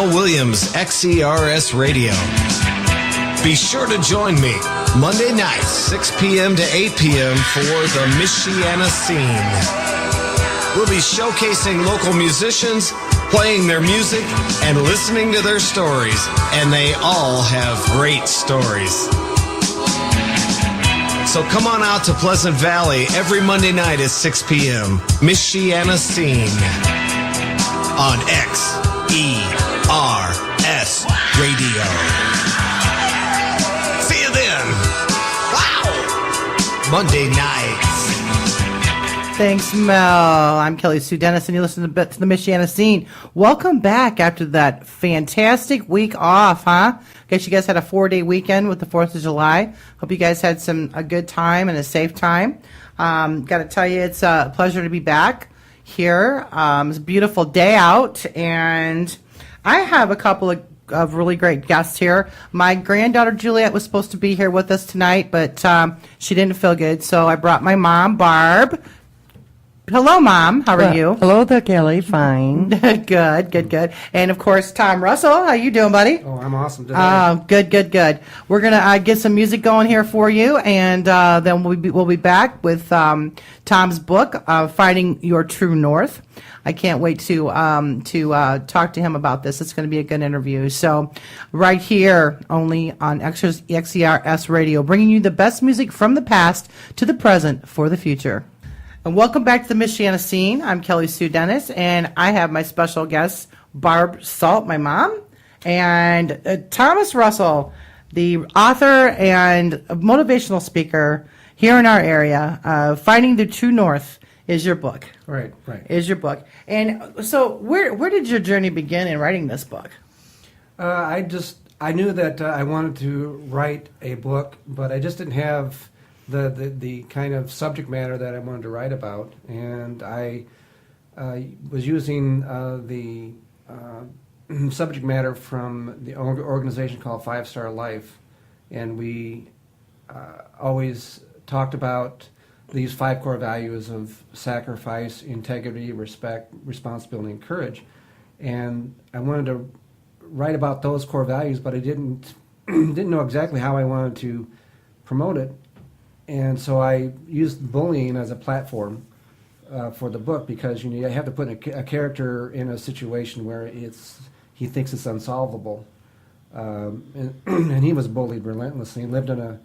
Mel Williams, XERS Radio. Be sure to join me Monday nights, 6 p.m. to 8 p.m. for the Michiana Scene. We'll be showcasing local musicians, playing their music, and listening to their stories. And they all have great stories. So come on out to Pleasant Valley every Monday night at 6 p.m. Michiana Scene on XERS Radio. See you then. Wow! Monday nights. Thanks, Mel. I'm Kelly Sue Dennis, and you listen to the Michiana Scene. Welcome back after that fantastic week off, huh? Guess you guys had a 4-day weekend with the 4th of July. Hope you guys had a good time and a safe time. Got to tell you, it's a pleasure to be back here. It's a beautiful day out, and I have a couple of really great guests here. My granddaughter Juliet was supposed to be here with us tonight, but she didn't feel good, so I brought my mom, Barb. Hello, Mom. How are you? Hello there, Kelly. Fine. Good. And, of course, Tom Russell. How you doing, buddy? Oh, I'm awesome today. Good. We're going to get some music going here for you, and then we'll be back with Tom's book, Finding Your True North. I can't wait to talk to him about this. It's going to be a good interview. So right here, only on XERS Radio, bringing you the best music from the past to the present for the future. And welcome back to the Michiana Scene. I'm Kelly Sue Dennis, and I have my special guest, Barb Salt, my mom, and Thomas Russell, the author and motivational speaker here in our area. Finding the True North is your book. Right. Is your book. And so where did your journey begin in writing this book? I knew that I wanted to write a book, but I just didn't have the kind of subject matter that I wanted to write about, and I was using the subject matter from the organization called 5 Star Life, and we always talked about these 5 core values of sacrifice, integrity, respect, responsibility, and courage. And I wanted to write about those core values, but I didn't know exactly how I wanted to promote it. And so I used bullying as a platform for the book, because you have to put a character in a situation where he thinks it's unsolvable. And he was bullied relentlessly. He lived in a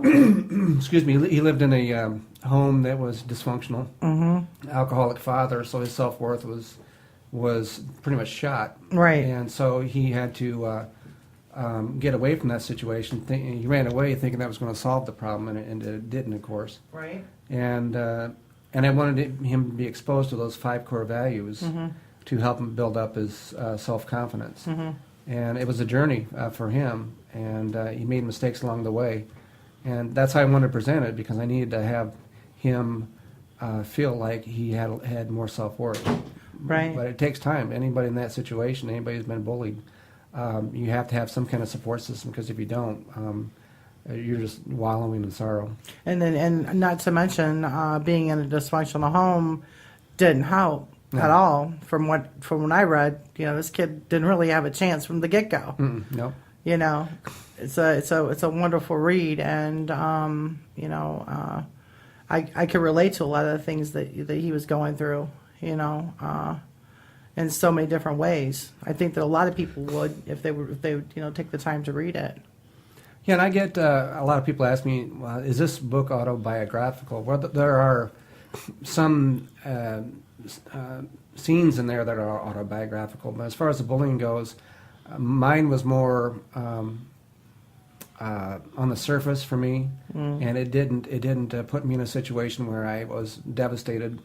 he lived in a home that was dysfunctional, alcoholic father, so his self-worth was pretty much shot. Right. And so he had to get away from that situation. He ran away thinking that was going to solve the problem, and it didn't, of course. Right. And I wanted him to be exposed to those 5 core values to help him build up his self-confidence. And it was a journey for him, and he made mistakes along the way. And that's how I wanted to present it, because I needed to have him feel like he had more self-worth. Right. But it takes time. Anybody in that situation, anybody who's been bullied, you have to have some kind of support system, because if you don't, you're just wallowing in sorrow. And not to mention, being in a dysfunctional home didn't help at all. From when I read, this kid didn't really have a chance from the get-go. No. It's a wonderful read, and I could relate to a lot of the things that he was going through. In so many different ways. I think that a lot of people would if they would take the time to read it. Yeah, and I get a lot of people ask me, well, is this book autobiographical? Well, there are some scenes in there that are autobiographical, but as far as the bullying goes, mine was more on the surface for me, and it didn't put me in a situation where I was devastated.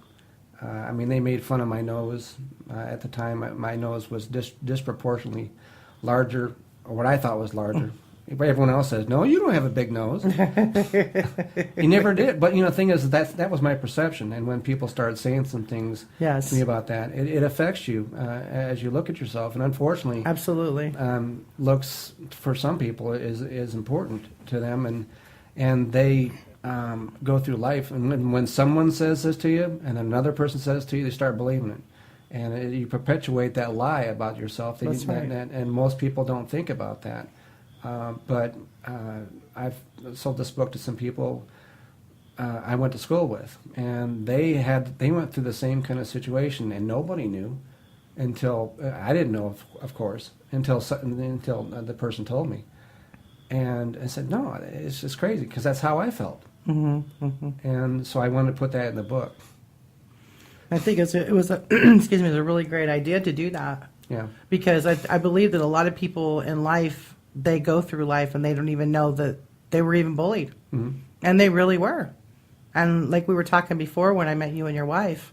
They made fun of my nose. At the time, my nose was disproportionately larger, or what I thought was larger. Everyone else says, no, you don't have a big nose. He never did. But, the thing is, that was my perception. And when people started saying some things to me about that, it affects you as you look at yourself. And unfortunately, absolutely, looks for some people is important to them. And they go through life. And when someone says this to you and another person says it to you, they start believing it. You perpetuate that lie about yourself. That's right. And most people don't think about that. But I've sold this book to some people I went to school with, and they went through the same kind of situation, and nobody knew until I didn't know, of course, until the person told me, and I said, no, it's just crazy because that's how I felt, and so I wanted to put that in the book. I think it was a excuse me, it was a really great idea to do that. Yeah, Because I believe that a lot of people in life, they go through life and they don't even know that they were even bullied, and they really were. And like we were talking before, when I met you and your wife,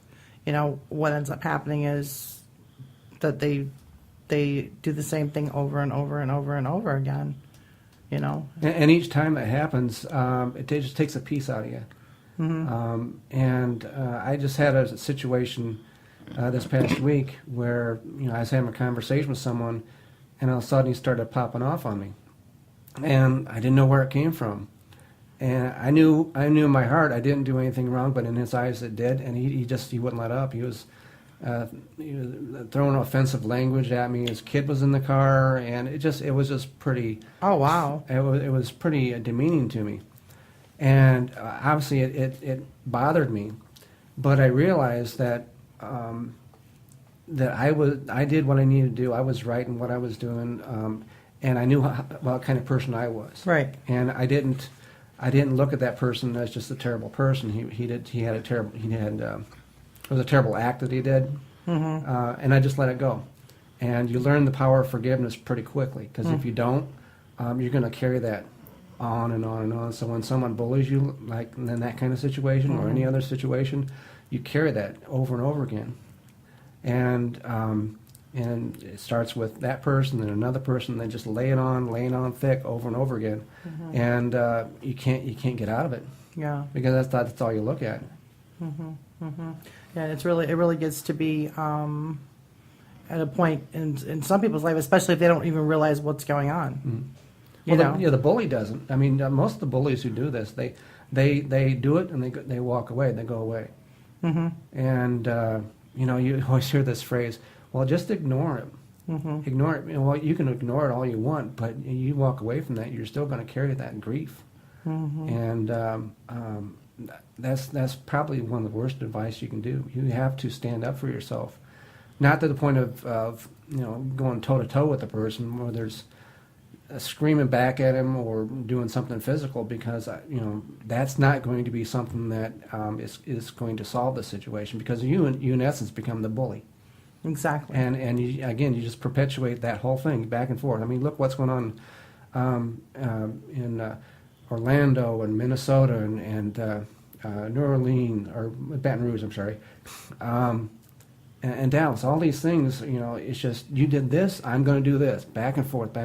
what ends up happening is that they do the same thing over and over and over and over again. and each time that happens, it just takes a piece out of you. I just had a situation this past week where I was having a conversation with someone, and all of a sudden he started popping off on me, and I didn't know where it came from. And I knew in my heart I didn't do anything wrong, but in his eyes it did, and he wouldn't let up. He was throwing offensive language at me. His kid was in the car, and it was just pretty. Oh wow! It was pretty demeaning to me, and obviously it bothered me. But I realized that I did what I needed to do. I was right in what I was doing, and I knew what kind of person I was. Right. And I didn't look at that person as just a terrible person. It was a terrible act that he did, and I just let it go. And you learn the power of forgiveness pretty quickly, because if you don't, you're going to carry that on and on and on. So when someone bullies you, like in that kind of situation or any other situation, you carry that over and over again. And it starts with that person, then another person, then just laying on thick over and over again, and you can't get out of it. Yeah. Because that's all you look at. Yeah, it really gets to be at a point in some people's life, especially if they don't even realize what's going on. The bully doesn't. I mean, most of the bullies who do this, they do it and they walk away. They go away. And you always hear this phrase, well, just ignore it. Ignore it. Well, you can ignore it all you want, but you walk away from that, you're still going to carry that grief. And that's probably one of the worst advice you can do. You have to stand up for yourself, not to the point of going toe to toe with the person where there's screaming back at him or doing something physical, because that's not going to be something that is going to solve the situation, because you in essence become the bully. Exactly. And you just perpetuate that whole thing back and forth. I mean, look what's going on in Orlando and Minnesota and New Orleans, or Baton Rouge, I'm sorry, and Dallas. All these things, it's just, you did this, I'm going to do this, back and forth,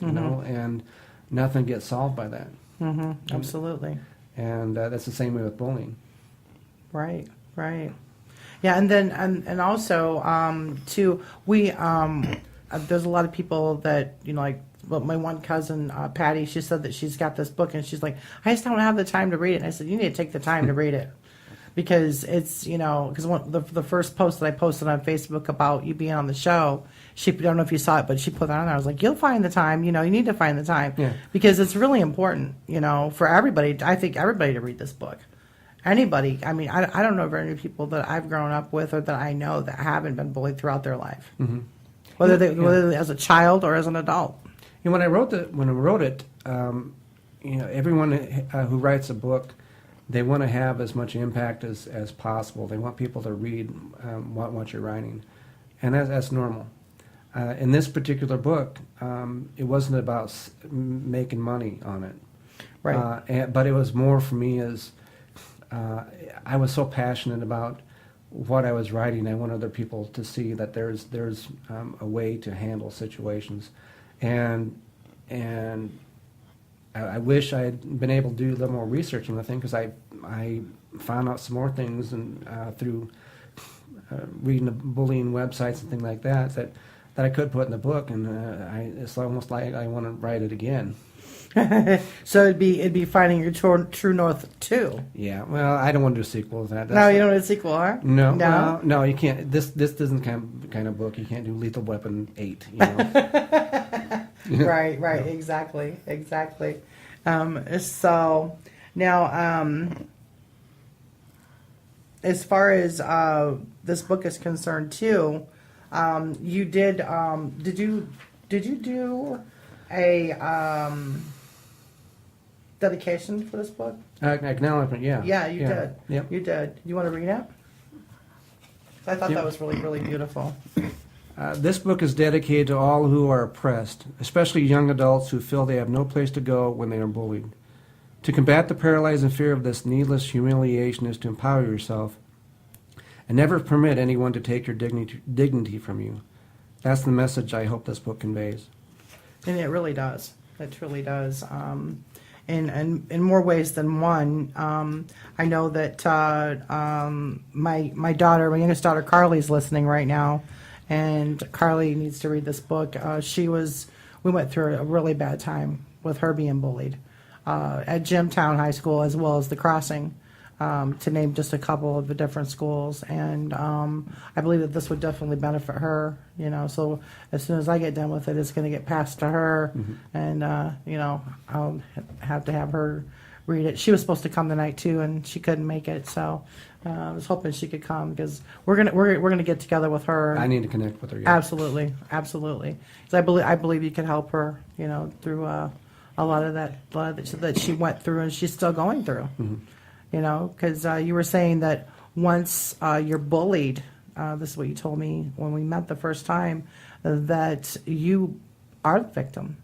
and nothing gets solved by that. Absolutely. And that's the same way with bullying. Right. Yeah, and then and also too, we there's a lot of people that like. But my one cousin, Patty, she said that she's got this book, and she's like, I just don't have the time to read it. And I said, you need to take the time to read it, because it's, because the first post that I posted on Facebook about you being on the show, I don't know if you saw it, but she put that on there. I was like, you'll find the time, you need to find the time, because it's really important, for everybody. I think everybody to read this book. Anybody. I mean, I don't know very many people that I've grown up with or that I know that haven't been bullied throughout their life, whether as a child or as an adult. And when I wrote it, everyone who writes a book, they want to have as much impact as possible. They want people to read what you're writing, and that's normal. In this particular book, it wasn't about making money on it, right? But it was more for me as I was so passionate about what I was writing. I want other people to see that there's a way to handle situations. And I wish I had been able to do a little more research on the thing, because I found out some more things through reading the bullying websites and things like that I could put in the book, and it's almost like I want to write it again. So it'd be Finding Your True North 2. Yeah, well, I don't want to do a sequel to that. No, you don't want a sequel, huh? No, No? well, no, you can't. This isn't kind of book. You can't do Lethal Weapon 8. You know? Right, exactly. So now, as far as this book is concerned, too, you did you do a dedication for this book? Acknowledgement, yeah. Yeah, you did. Yep. You did. You want to read it? I thought that was really, really beautiful. This book is dedicated to all who are oppressed, especially young adults who feel they have no place to go when they are bullied. To combat the paralyzing fear of this needless humiliation is to empower yourself and never permit anyone to take your dignity from you. That's the message I hope this book conveys. And it really does. It truly does. In more ways than one. I know that my daughter, my youngest daughter, Carly's listening right now, and Carly needs to read this book. We went through a really bad time with her being bullied at Jimtown High School as well as the Crossing, to name just a couple of the different schools. And I believe that this would definitely benefit her. So as soon as I get done with it, it's going to get passed to her, and I'll have to have her read it. She was supposed to come tonight too, and she couldn't make it. So I was hoping she could come because we're gonna get together with her. I need to connect with her. Yeah. Absolutely. Because I believe you can help her. Through a lot of that she went through and she's still going through. Because you were saying that once you're bullied, this is what you told me when we met the first time, that you are the victim.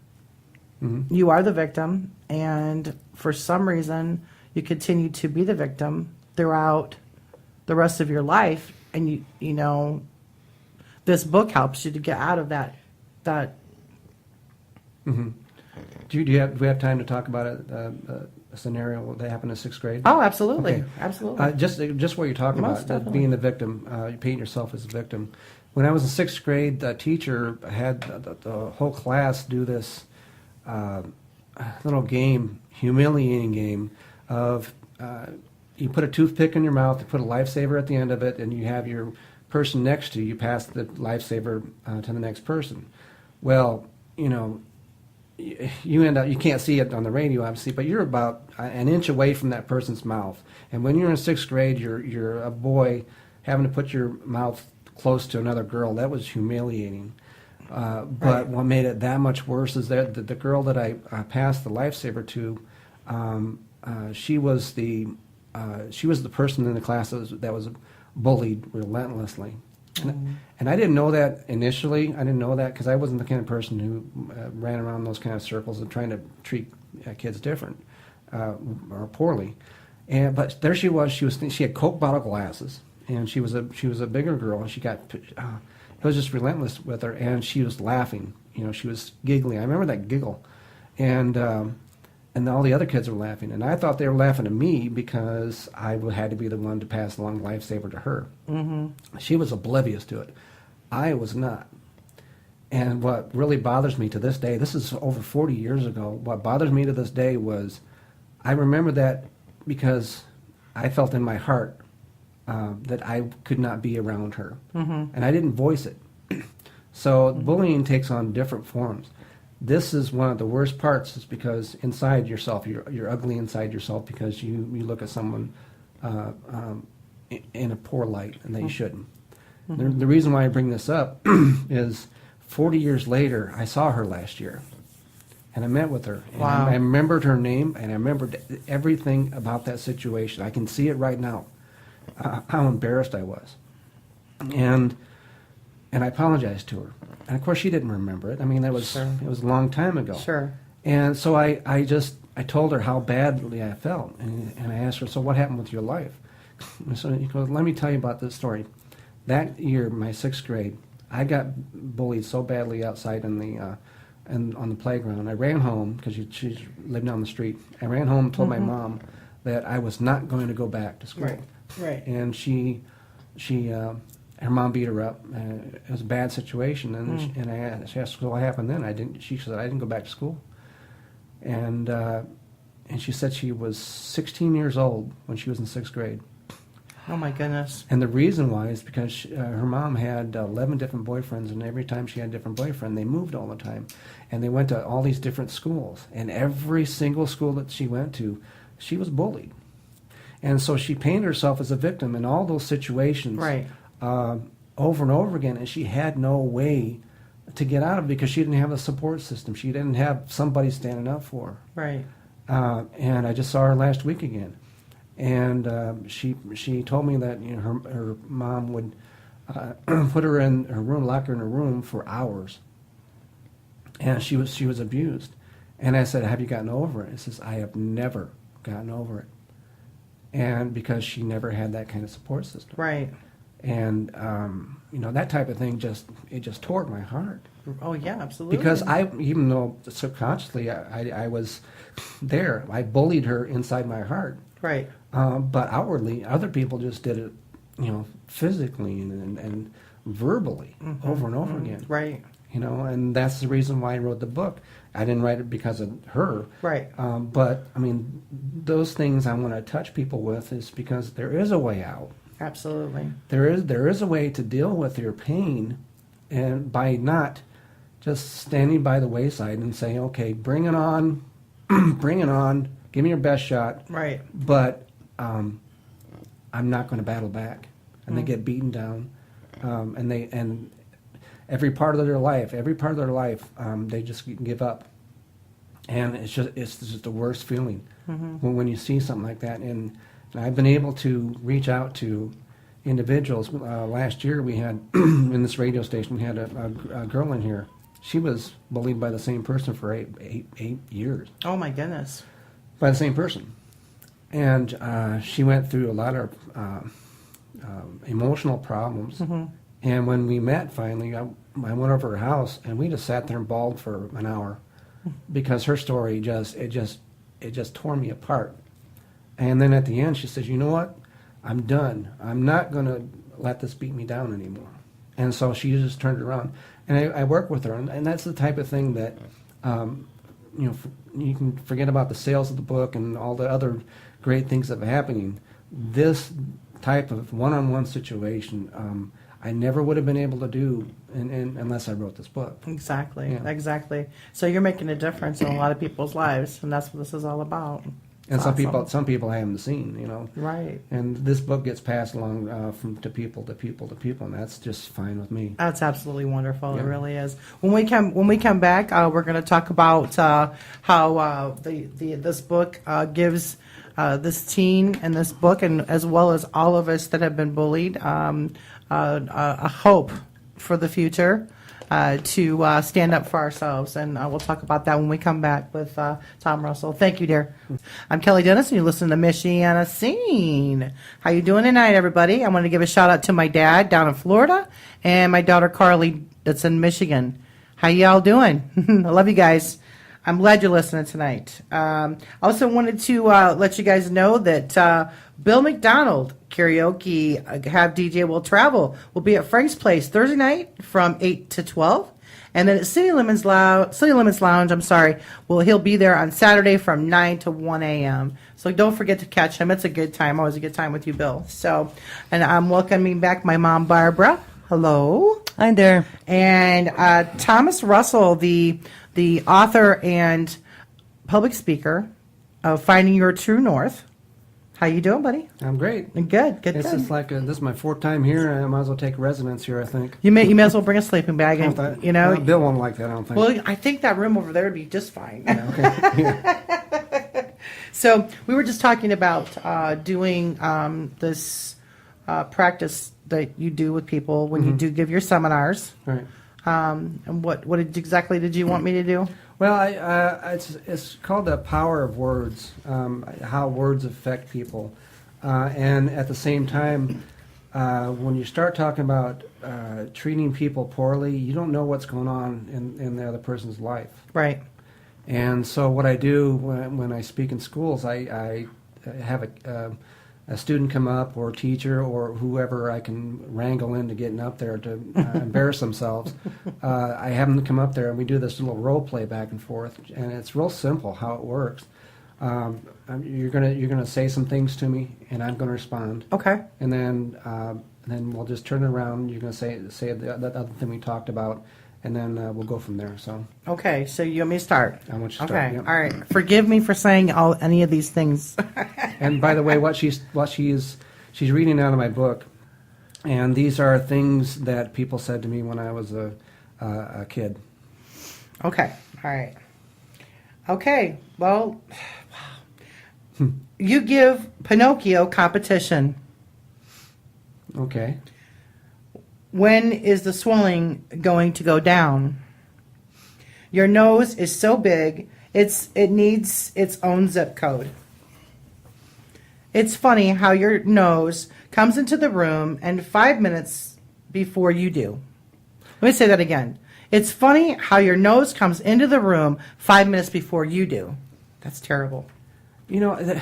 You are the victim, and for some reason, you continue to be the victim throughout the rest of your life, and this book helps you to get out of that. Do we have time to talk about a scenario that happened in 6th grade? Oh, absolutely, Okay. absolutely. Just what you're talking Most about, definitely. being the victim, you paint yourself as a victim. When I was in 6th grade, the teacher had the whole class do this little game, humiliating game of you put a toothpick in your mouth, you put a lifesaver at the end of it, and you have your person next to you, you pass the lifesaver to the next person. Well, you end up, you can't see it on the radio obviously, but you're about an inch away from that person's mouth. And when you're in 6th grade, you're a boy having to put your mouth close to another girl. That was humiliating. But what made it that much worse is that the girl that I passed the lifesaver to, she was the person in the class that was bullied relentlessly. And I didn't know that initially. I didn't know that because I wasn't the kind of person who ran around those kind of circles and trying to treat kids different or poorly. But there she was. She had Coke bottle glasses, and she was a bigger girl. And she got it was just relentless with her, and she was laughing. She was giggling. I remember that giggle, and all the other kids were laughing, and I thought they were laughing at me because I had to be the one to pass along the lifesaver to her. She was oblivious to it. I was not. And what really bothers me to this day, this is over 40 years ago, what bothers me to this day was I remember that because I felt in my heart that I could not be around her. And I didn't voice it. So bullying takes on different forms. This is one of the worst parts, is because inside yourself, you're ugly inside yourself because you look at someone in a poor light and that you shouldn't. The reason why I bring this up is 40 years later, I saw her last year, and I met with her. And Wow. I remembered her name, and I remembered everything about that situation. I can see it right now, how embarrassed I was. And I apologized to her. And of course, she didn't remember it. I mean, it was a long time ago. Sure. And so I told her how badly I felt, and I asked her, so what happened with your life? And so he goes, let me tell you about this story. That year, my 6th grade, I got bullied so badly outside on the playground. I ran home because she lived down the street. I ran home and told my mom that I was not going to go back to school. Right. And her mom beat her up. It was a bad situation, and I asked, "So what happened then?" She said, "I didn't go back to school." and she said she was 16 years old when she was in 6th grade. Oh my goodness. And the reason why is because her mom had 11 different boyfriends, and every time she had a different boyfriend, they moved all the time. And they went to all these different schools. And every single school that she went to, she was bullied. And so she painted herself as a victim in all those situations, Right. over and over again. And she had no way to get out of it because she didn't have a support system. She didn't have somebody standing up for her. Right. And I just saw her last week again. And she told me that her mom would put her in her room, lock her in her room for hours, and she was abused. And I said, "Have you gotten over it?" It says, "I have never gotten over it," and because she never had that kind of support system. Right. And that type of thing just tore at my heart. Oh yeah, absolutely. Because even though subconsciously I was there, I bullied her inside my heart. Right. But outwardly, other people just did it, physically and verbally over and over again. Right. And that's the reason why I wrote the book. I didn't write it because of her. Right. But, I mean, those things I want to touch people with is because there is a way out. Absolutely. There is a way to deal with your pain, and by not just standing by the wayside and saying, okay, bring it on, bring it on, give me your best shot. Right. But I'm not going to battle back. And they get beaten down. And every part of their life, they just give up. And it's just the worst feeling when you see something like that. And I've been able to reach out to individuals. Last year we had, in this radio station, we had a girl in here. She was bullied by the same person for eight years. Oh my goodness. By the same person. And she went through a lot of emotional problems. And when we met finally, I went over her house, and we just sat there and bawled for an hour because her story just tore me apart. And then at the end, she says, "You know what? I'm done. I'm not going to let this beat me down anymore." And so she just turned around. And I work with her, and that's the type of thing that, you can forget about the sales of the book and all the other great things that are happening. This type of one-on-one situation, I never would have been able to do unless I wrote this book. Exactly. Yeah. Exactly. So you're making a difference in a lot of people's lives, and that's what this is all about. And It's awesome. some people I haven't seen, Right. And this book gets passed along from to people, and that's just fine with me. That's absolutely wonderful. It Yeah. really is. When we come back, we're going to talk about how this book gives this teen and this book, and as well as all of us that have been bullied, a hope for the future. To stand up for ourselves, and we'll talk about that when we come back with Tom Russell. Thank you, dear. I'm Kelly Dennis, and you listen to Michiana Scene. How you doing tonight, everybody? I want to give a shout out to my dad down in Florida and my daughter Carly that's in Michigan. How y'all doing? I love you guys. I'm glad you're listening tonight. I also wanted to let you guys know that Bill McDonald Karaoke Have DJ Will Travel will be at Frank's Place Thursday night from 8 to 12. And then at City Limits Lounge, he'll be there on Saturday from 9 to 1 a.m. So don't forget to catch him. It's a good time. Always a good time with you, Bill. So, and I'm welcoming back my mom, Barbara. Hello. Hi there. And Thomas Russell, the author and public speaker of Finding Your True North. How you doing, buddy? I'm great. Good. This is this is my 4th time here, and I might as well take residence here, I think. You may as well bring a sleeping bag, and Bill won't like that, I don't think. Well, I think that room over there would be just fine. Okay. Yeah. So we were just talking about doing this practice that you do with people when you do give your seminars. Right. And what exactly did you want me to do? Well, it's called the power of words, how words affect people. And at the same time, when you start talking about treating people poorly, you don't know what's going on in the other person's life. Right. And so what I do when I speak in schools, I have a student come up, or a teacher, or whoever I can wrangle into getting up there to embarrass themselves, I have them come up there and we do this little role play back and forth, and it's real simple how it works. You're gonna say some things to me, and I'm gonna respond. Okay. And then we'll just turn it around. You're gonna say the other thing we talked about, and then we'll go from there. So Okay, so you want me to start? I want you to Okay, start. all right. Forgive me for saying any of these things. And by the way, she's reading out of my book, and these are things that people said to me when I was a kid. Okay, all right. Okay, well, you give Pinocchio competition. Okay. When is the swelling going to go down? Your nose is so big, it needs its own zip code. It's funny how your nose comes into the room and 5 minutes before you do. Let me say that again. It's funny how your nose comes into the room 5 minutes before you do. That's terrible. I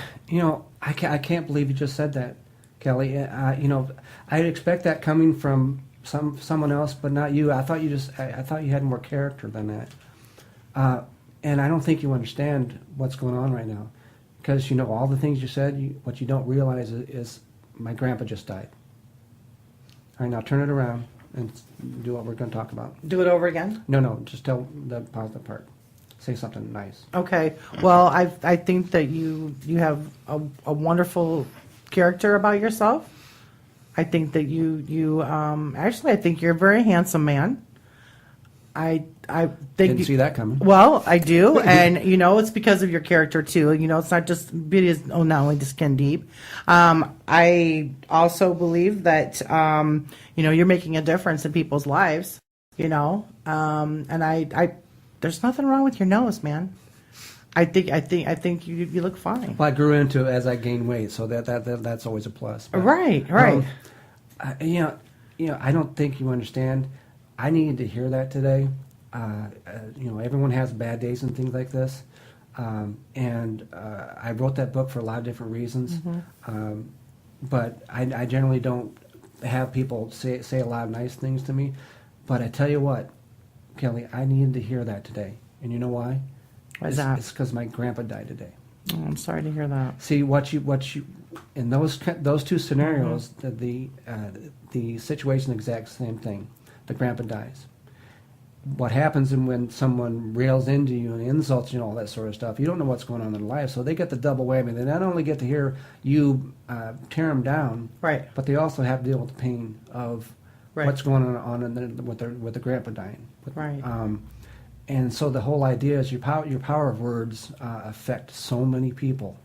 can't believe you just said that, Kelly. I'd expect that coming from someone else, but not you. I thought you had more character than that. And I don't think you understand what's going on right now, because all the things you said. What you don't realize is my grandpa just died. All right, now turn it around and do what we're going to talk about. Do it over again? No, just tell the positive part. Say something nice. Okay. Well, I think that you have a wonderful character about yourself. I think that you actually I think you're a very handsome man. I think Didn't see that coming. Well, I do, and it's because of your character too. It's not just beauty is not only the skin deep. I also believe that you're making a difference in people's lives. And I there's nothing wrong with your nose, man. I think you look fine. Well, I grew into it as I gained weight, so that's always a plus. But, Right. I don't think you understand. I needed to hear that today. Everyone has bad days and things like this, and I wrote that book for a lot of different reasons. But I generally don't have people say a lot of nice things to me. But I tell you what, Kelly, I needed to hear that today, and you know why? Why is that? It's because my grandpa died today. Oh, I'm sorry to hear that. See what you in those two scenarios, the situation exact same thing. The grandpa dies. What happens when someone rails into you and insults you and all that sort of stuff? You don't know what's going on in their life, so they get the double whammy. They not only get to hear you tear them down, Right. but they also have to deal with the pain of Right. what's going on with the grandpa dying. Right. And so the whole idea is your power of words affect so many people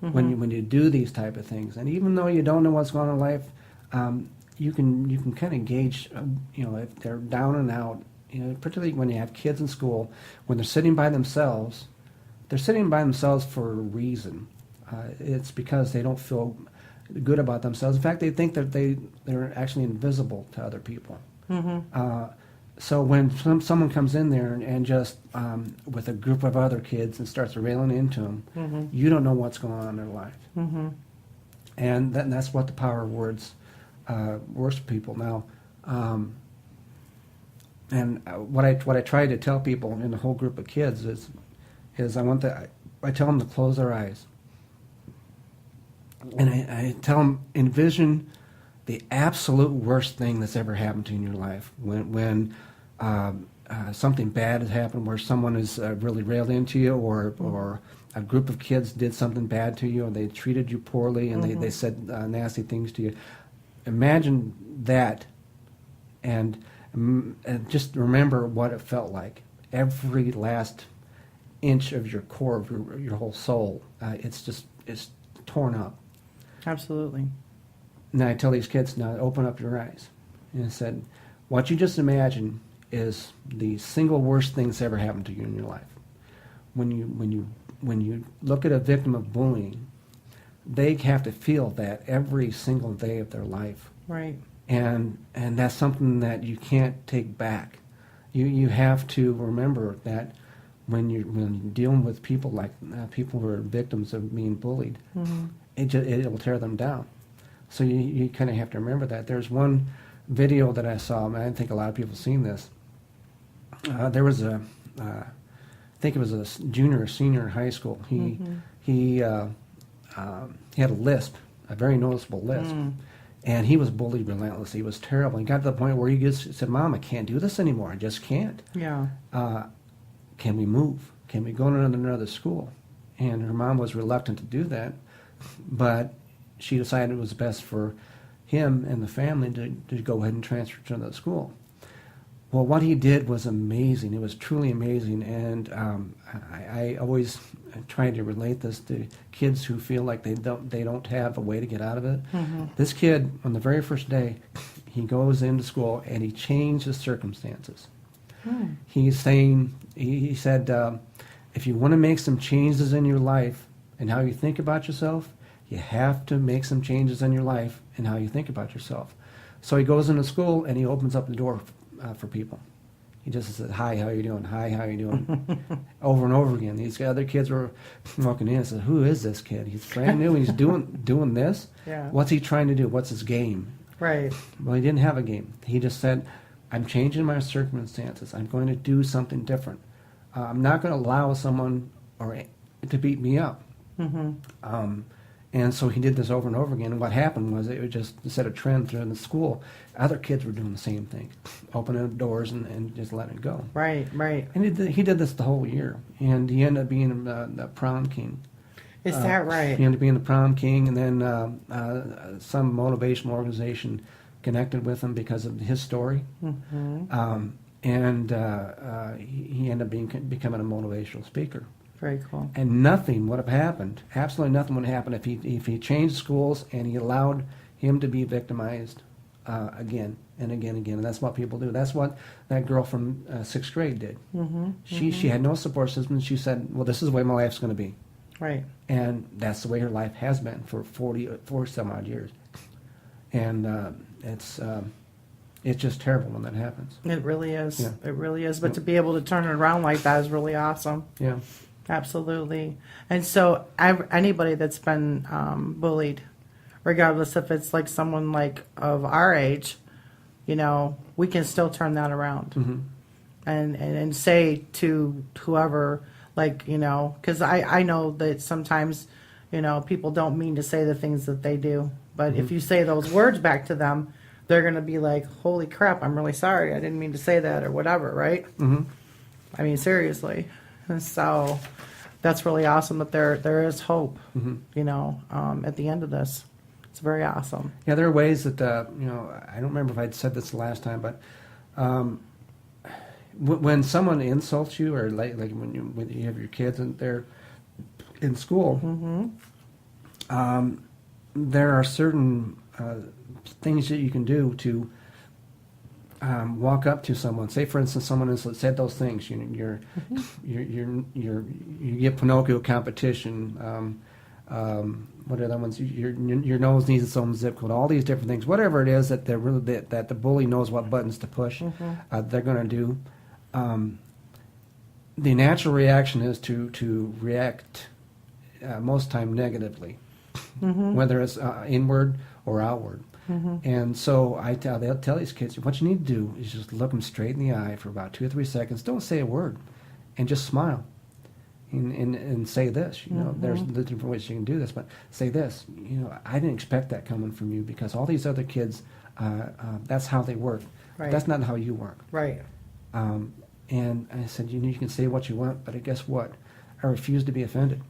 when you do these type of things. And even though you don't know what's going on in life, you can kind of gauge, if they're down and out. Particularly when you have kids in school, when they're sitting by themselves for a reason. It's because they don't feel good about themselves. In fact, they think that they're actually invisible to other people. So when someone comes in there and just with a group of other kids and starts railing into them, you don't know what's going on in their life. And that's what the power of words works for people. Now, and what I try to tell people in the whole group of kids is I tell them to close their eyes, and I tell them envision the absolute worst thing that's ever happened to you in your life. When something bad has happened, where someone has really railed into you, or a group of kids did something bad to you, and they treated you poorly, and they said nasty things to you. Imagine that, and just remember what it felt like. Every last inch of your core, of your whole soul, it's torn up. Absolutely. And I tell these kids, now open up your eyes. And I said, what you just imagine is the single worst thing that's ever happened to you in your life. When you look at a victim of bullying, they have to feel that every single day of their life. Right. And that's something that you can't take back. You have to remember that when you're dealing with people like people who are victims of being bullied, it will tear them down. So you kind of have to remember that. There's one video that I saw, and I think a lot of people have seen this. There was I think it was a junior or senior in high school. He had a lisp, a very noticeable lisp. And he was bullied relentlessly. He was terrible. He got to the point where he said, "Mom, I can't do this anymore. I just can't. Yeah. Can we move? Can we go to another school?" And her mom was reluctant to do that, but she decided it was best for him and the family to go ahead and transfer to another school. Well, what he did was amazing. It was truly amazing, and I always try to relate this to kids who feel like they don't have a way to get out of it. This kid, on the very first day, he goes into school and he changed his circumstances. He's saying, he said, if you want to make some changes in your life and how you think about yourself, you have to make some changes in your life and how you think about yourself. So he goes into school and he opens up the door for people. He just said, "Hi, how you doing? Hi, how you doing?" Over and over again. These other kids were walking in and said, "Who is this kid? He's brand new. He's doing this. Yeah. What's he trying to do? What's his game?" Right. Well, he didn't have a game. He just said, "I'm changing my circumstances. I'm going to do something different. I'm not going to allow someone to beat me up." And so he did this over and over again. And what happened was it just set a trend through the school. Other kids were doing the same thing, opening up doors and just letting it go. Right. And he did this the whole year. And he ended up being the prom king. Is that right? He ended up being the prom king, and then some motivational organization connected with him because of his story. He ended up becoming a motivational speaker. Very cool. And nothing would have happened. Absolutely nothing would have happened if he changed schools and he allowed him to be victimized again and again and again. And that's what people do. That's what that girl from 6th grade did. She had no support system. She said, "Well, this is the way my life's going to be." Right. And that's the way her life has been for 40 some odd years. And it's just terrible when that happens. It really is. Yeah. It really is. But to be able to turn it around like that is really awesome. Yeah. Absolutely. And so anybody that's been bullied, regardless if it's like someone like of our age, we can still turn that around and say to whoever, because I know that sometimes, people don't mean to say the things that they do. But if you say those words back to them, they're going to be like, "Holy crap, I'm really sorry. I didn't mean to say that," or whatever, right? I mean, seriously. And so that's really awesome that there is hope, at the end of this. It's very awesome. Yeah, there are ways that, I don't remember if I'd said this the last time, but when someone insults you, or like when you have your kids and they're in school, there are certain things that you can do to walk up to someone. Say, for instance, someone has said those things. You get Pinocchio competition. What are the ones? Your nose needs its own zip code. All these different things. Whatever it is that that the bully knows what buttons to push, they're going to do. The natural reaction is to react most time negatively, whether it's inward or outward. And so they'll tell these kids, what you need to do is just look them straight in the eye for about 2 or 3 seconds. Don't say a word, and just smile, and say this. There's the different ways you can do this, but say this. I didn't expect that coming from you because all these other kids, that's how they work. Right. That's not how you work. Right. And I said, you can say what you want, but guess what? I refuse to be offended.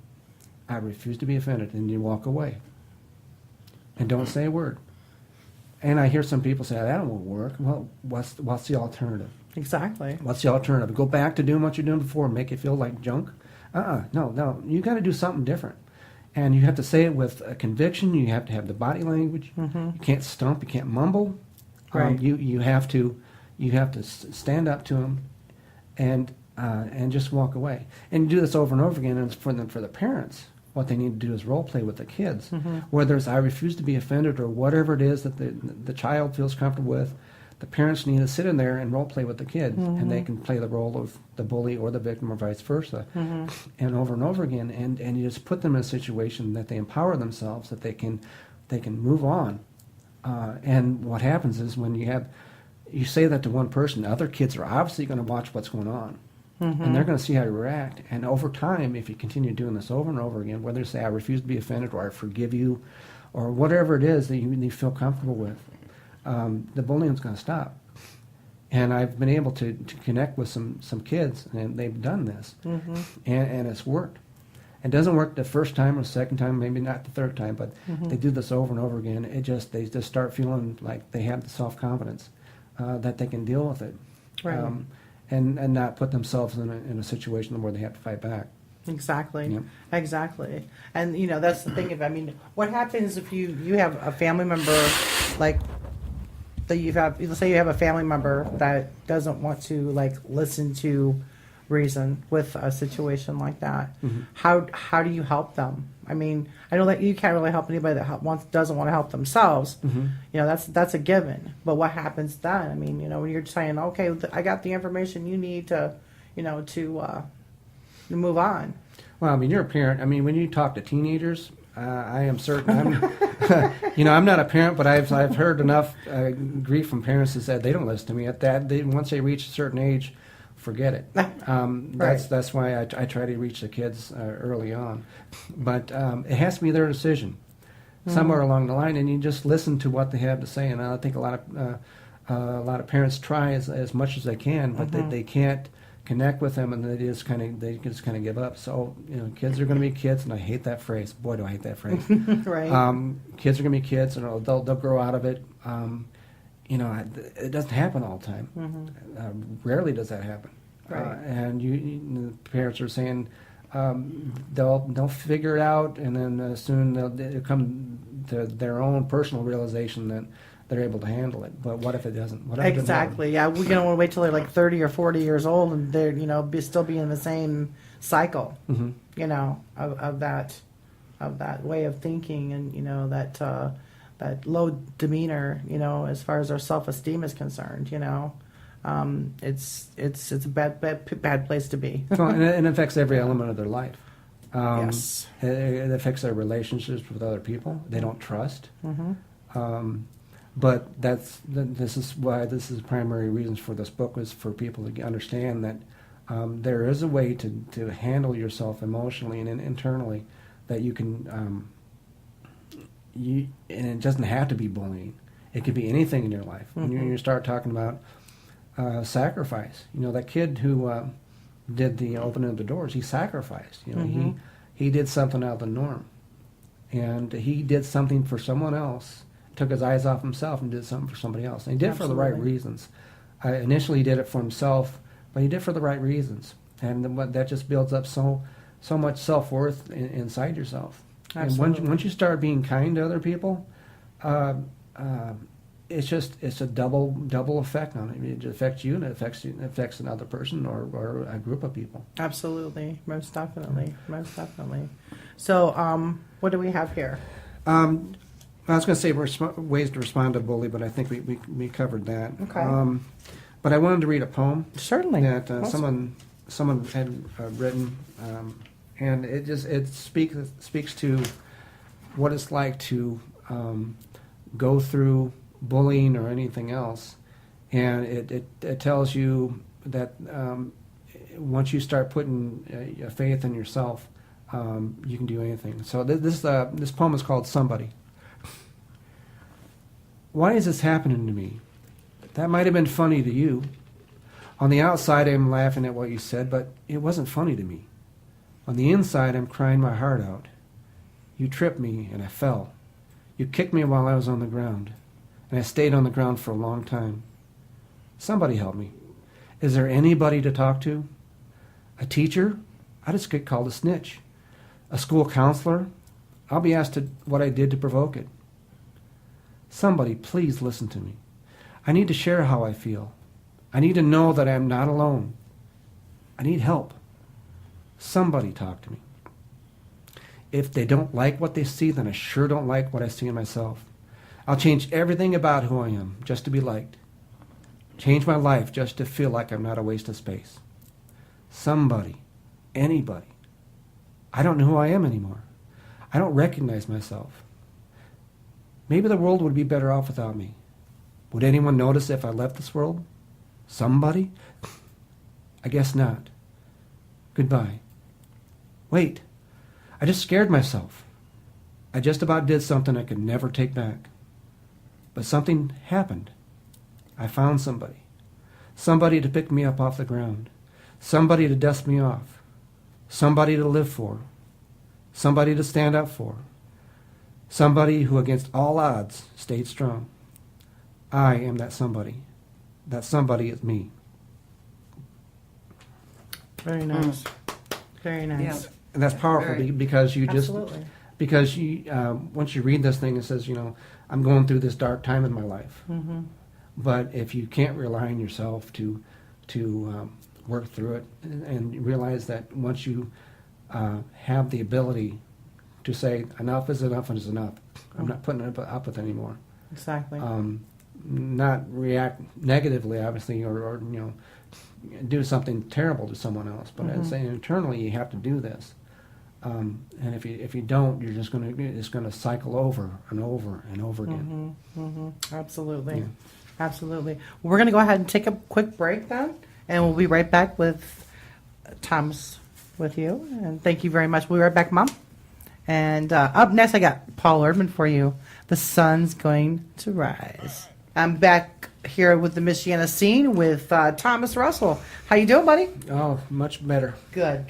I refuse to be offended, and you walk away, and don't say a word. And I hear some people say, that won't work. Well, what's the alternative? Exactly. What's the alternative? Go back to doing what you're doing before and make it feel like junk? No. You got to do something different. And you have to say it with a conviction. You have to have the body language. You can't stump. You can't mumble. Right. You have to stand up to them and just walk away. And you do this over and over again. And for the parents, what they need to do is role play with the kids. Whether it's I refuse to be offended or whatever it is that the child feels comfortable with, the parents need to sit in there and role play with the kid, and they can play the role of the bully or the victim or vice versa, and over again, and you just put them in a situation that they empower themselves, that they can move on. And what happens is when you say that to one person, the other kids are obviously going to watch what's going on, and they're going to see how you react. And over time, if you continue doing this over and over again, whether you say, I refuse to be offended, or I forgive you, or whatever it is that you feel comfortable with, the bullying's going to stop. And I've been able to connect with some kids, and they've done this, and it's worked. It doesn't work the first time or second time, maybe not the third time, but they do this over and over again. They just start feeling like they have the self-confidence that they can deal with it, Right. and not put themselves in a situation where they have to fight back. Exactly. Yep. Exactly. And that's the thing. What happens if you have a family member like that let's say you have a family member that doesn't want to listen to reason with a situation like that. How do you help them? I know that you can't really help anybody that doesn't want to help themselves. That's a given. But what happens then? When you're saying, okay, I got the information you need to move on. Well, you're a parent. when you talk to teenagers, I am certain. I'm not a parent, but I've heard enough grief from parents that said they don't listen to me at that. Once they reach a certain age, forget it. That's why I try to reach the kids early on. But it has to be their decision somewhere along the line, and you just listen to what they have to say. And I think a lot of parents try as much as they can, but they can't connect with them, and they just kind of give up. So kids are going to be kids, and I hate that phrase. Boy, do I hate that phrase. Right. Kids are going to be kids, and they'll grow out of it. It doesn't happen all the time. Rarely does that happen. Right. And the parents are saying they'll figure it out, and then soon they'll come to their own personal realization that they're able to handle it. But what if it doesn't? What if it Exactly. Yeah, we don't want to wait till they're 30 or 40 years old and they're still be in the same cycle. Of that way of thinking, and that low demeanor. As far as our self-esteem is concerned. It's a bad place to be. Well, and it affects every element of their life. Yes. It affects their relationships with other people. They don't trust. But this is why this is the primary reasons for this book, was for people to understand that there is a way to handle yourself emotionally and internally that you can. And it doesn't have to be bullying. It could be anything in your life. When you start talking about sacrifice, that kid who did the opening of the doors, he sacrificed. He did something out of the norm, and he did something for someone else. Took his eyes off himself and did something for somebody else. And he did it for the right reasons. Initially, he did it for himself, but he did it for the right reasons. And that just builds up so much self-worth inside yourself. Absolutely. And once you start being kind to other people, it's a double effect on it. It affects you, and it affects another person or a group of people. Absolutely, most definitely. So, what do we have here? I was going to say ways to respond to a bully, but I think we covered that. Okay. But I wanted to read a poem. Certainly. That someone had written, and it speaks to what it's like to go through bullying or anything else, and it tells you that once you start putting faith in yourself, you can do anything. So this poem is called "Somebody." Why is this happening to me? That might have been funny to you. On the outside, I'm laughing at what you said, but it wasn't funny to me. On the inside, I'm crying my heart out. You tripped me, and I fell. You kicked me while I was on the ground, and I stayed on the ground for a long time. Somebody help me. Is there anybody to talk to? A teacher? I just get called a snitch. A school counselor? I'll be asked what I did to provoke it. Somebody, please listen to me. I need to share how I feel. I need to know that I am not alone. I need help. Somebody talk to me. If they don't like what they see, then I sure don't like what I see in myself. I'll change everything about who I am just to be liked. change my life just to feel like I'm not a waste of space. Somebody, anybody. I don't know who I am anymore. I don't recognize myself. Maybe the world would be better off without me. Would anyone notice if I left this world? Somebody? I guess not. Goodbye. Wait, I just scared myself. I just about did something I could never take back. But something happened. I found somebody. Somebody to pick me up off the ground. Somebody to dust me off. Somebody to live for. Somebody to stand up for. Somebody who against all odds stayed strong. I am that somebody. That somebody is me. Very nice. Very nice. Yeah. And that's powerful Very. because you just Absolutely. because you once you read this thing, it says, I'm going through this dark time in my life. Mm-hmm. But if you can't rely on yourself to work through it and realize that once you have the ability to say enough is enough and is enough, I'm not putting it up with anymore. Exactly. Not react negatively, obviously, or do something terrible to someone else. But I'd say internally, you have to do this. And if you don't, you're just it's gonna cycle over and over and over again. Absolutely. Yeah. Absolutely. We're going to go ahead and take a quick break then, and we'll be right back with Thomas with you. And thank you very much. We'll be right back, Mom. And up next, I got Paul Erdman for you. The sun's going to rise. I'm back here with the Michiana scene with Thomas Russell. How you doing, buddy? Oh, much better. Good.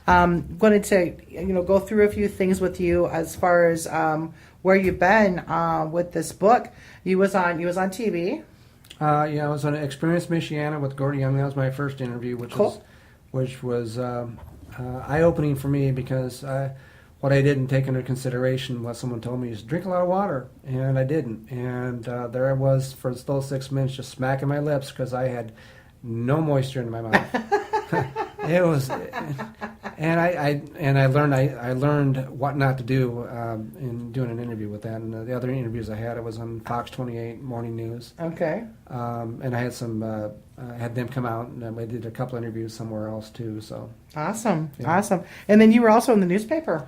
Wanted to go through a few things with you as far as where you've been with this book. You was on TV. I was on Experience Michiana with Gordy Young. That was my first interview, which Cool. was eye-opening for me because what I didn't take into consideration, what someone told me, is drink a lot of water, and I didn't. And there I was for those 6 minutes just smacking my lips because I had no moisture in my mouth. It was, and I learned what not to do in doing an interview with that. And the other interviews I had, it was on Fox 28 Morning News. Okay. And I had had them come out, and I did a couple interviews somewhere else too. So Awesome. Yeah. Awesome. And then you were also in the newspaper.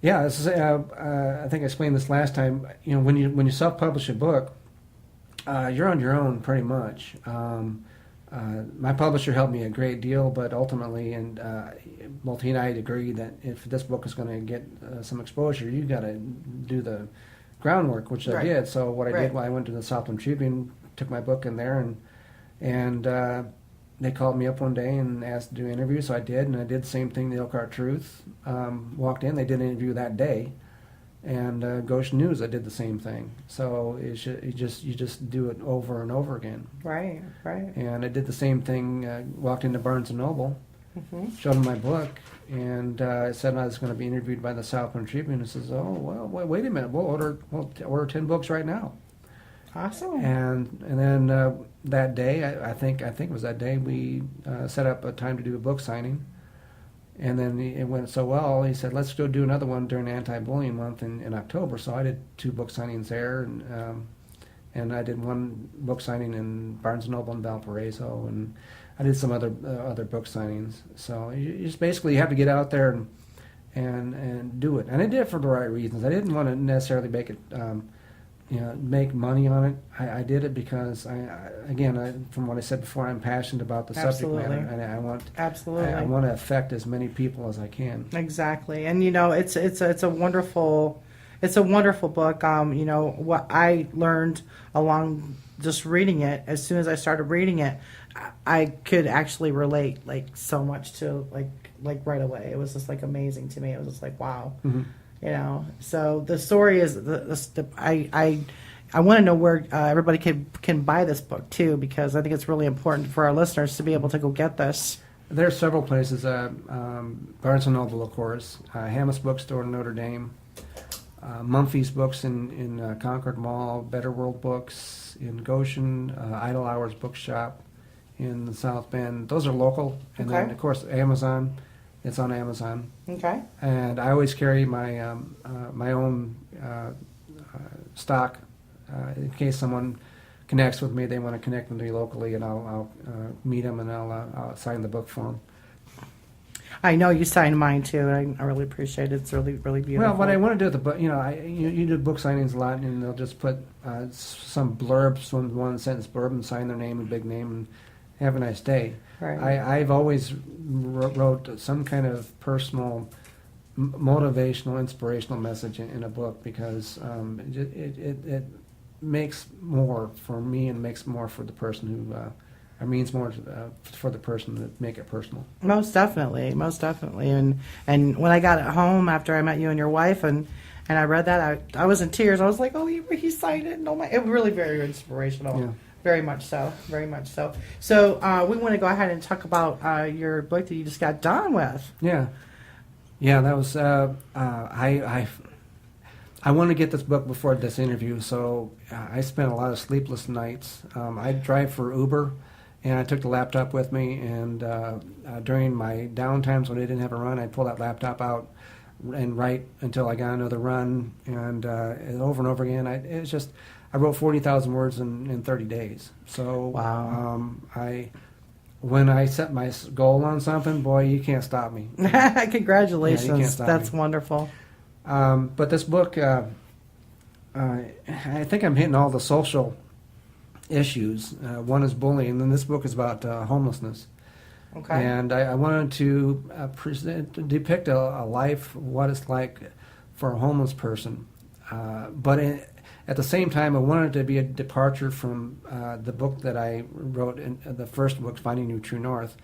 yeah, this is, I think I explained this last time. When you self-publish a book, you're on your own pretty much. My publisher helped me a great deal, but ultimately, and both he and I agreed that if this book is going to get some exposure, you got to do the groundwork, which I Right. did. So what I Right. did, I went to the Southland Tribune, took my book in there, and they called me up one day and asked to do an interview. So I did, and I did the same thing. The Elkhart Truth walked in, they did an interview that day. And Goshen News, I did the same thing. So you just do it over and over again. Right. And I did the same thing. Walked into Barnes and Noble, showed them my book, and I said I was going to be interviewed by the Southland Tribune. And says, "Oh well, wait a minute. We'll order 10 books right now." Awesome. And then that day, I think it was that day, we set up a time to do a book signing. And then it went so well, he said, let's go do another one during Anti-Bullying Month in October. So I did 2 book signings there, and I did 1 book signing in Barnes & Noble in Valparaiso, and I did some other book signings. So you just basically have to get out there and do it. And I did it for the right reasons. I didn't want to necessarily make it, make money on it. I did it because from what I said before, I'm passionate about the Absolutely. subject matter, and I want Absolutely. I want to affect as many people as I can. Exactly. And it's a wonderful book. What I learned along just reading it, as soon as I started reading it, I could actually relate like so much to like right away. It was just like amazing to me. It was just like wow. Mm-hmm. So the story is I want to know where everybody can buy this book too, because I think it's really important for our listeners to be able to go get this. There are several places. Barnes & Noble, of course, Hammis Bookstore in Notre Dame, Mumphy's Books in Concord Mall, Better World Books in Goshen, Idle Hours Bookshop in the South Bend. Those are local. And then, Okay. of course, Amazon. It's on Amazon. Okay. And I always carry my my own stock in case someone connects with me, they want to connect with me locally, and I'll meet them and I'll sign the book for them. I know you signed mine too. I really appreciate it. It's really, really beautiful. Well, what I want to do with the book, you do book signings a lot, and they'll just put some blurbs, one sentence blurb, and sign their name and big name, and have a nice day. Right. I've always wrote some kind of personal, motivational, inspirational message in a book because it makes more for me and makes more for the person who. It means more for the person to make it personal. Most definitely. And when I got it home after I met you and your wife, and I read that, I was in tears. I was like, oh, he signed it. No, it was really very inspirational. Yeah. Very much so. So we want to go ahead and talk about your book that you just got done with. Yeah. That was I wanted to get this book before this interview, so I spent a lot of sleepless nights. I drive for Uber. And I took the laptop with me, and during my downtimes when I didn't have a run, I'd pull that laptop out and write until I got another run, and over and over again. I wrote 40,000 words in 30 days. So wow. When I set my goal on something, boy, you can't stop me. Congratulations. Yeah, you can't stop That's me. wonderful. But this book, I think I'm hitting all the social issues. One is bullying, and this book is about homelessness. Okay. And I wanted to depict a life, what it's like for a homeless person. But at the same time, I wanted it to be a departure from the book that I wrote, in the first book, Finding Your True North.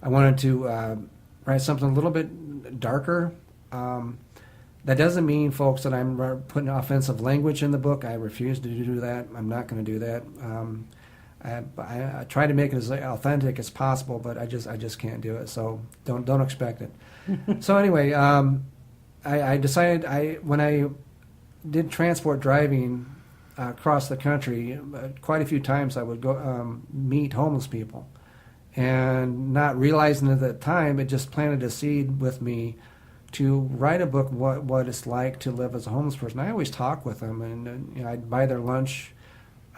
I wanted to write something a little bit darker. That doesn't mean, folks, that I'm putting offensive language in the book. I refuse to do that. I'm not going to do that. I try to make it as authentic as possible, but I just can't do it. So don't expect it. So anyway, I decided when I did transport driving across the country, quite a few times I would go meet homeless people, and not realizing at the time, it just planted a seed with me to write a book what it's like to live as a homeless person. I always talk with them, and I'd buy their lunch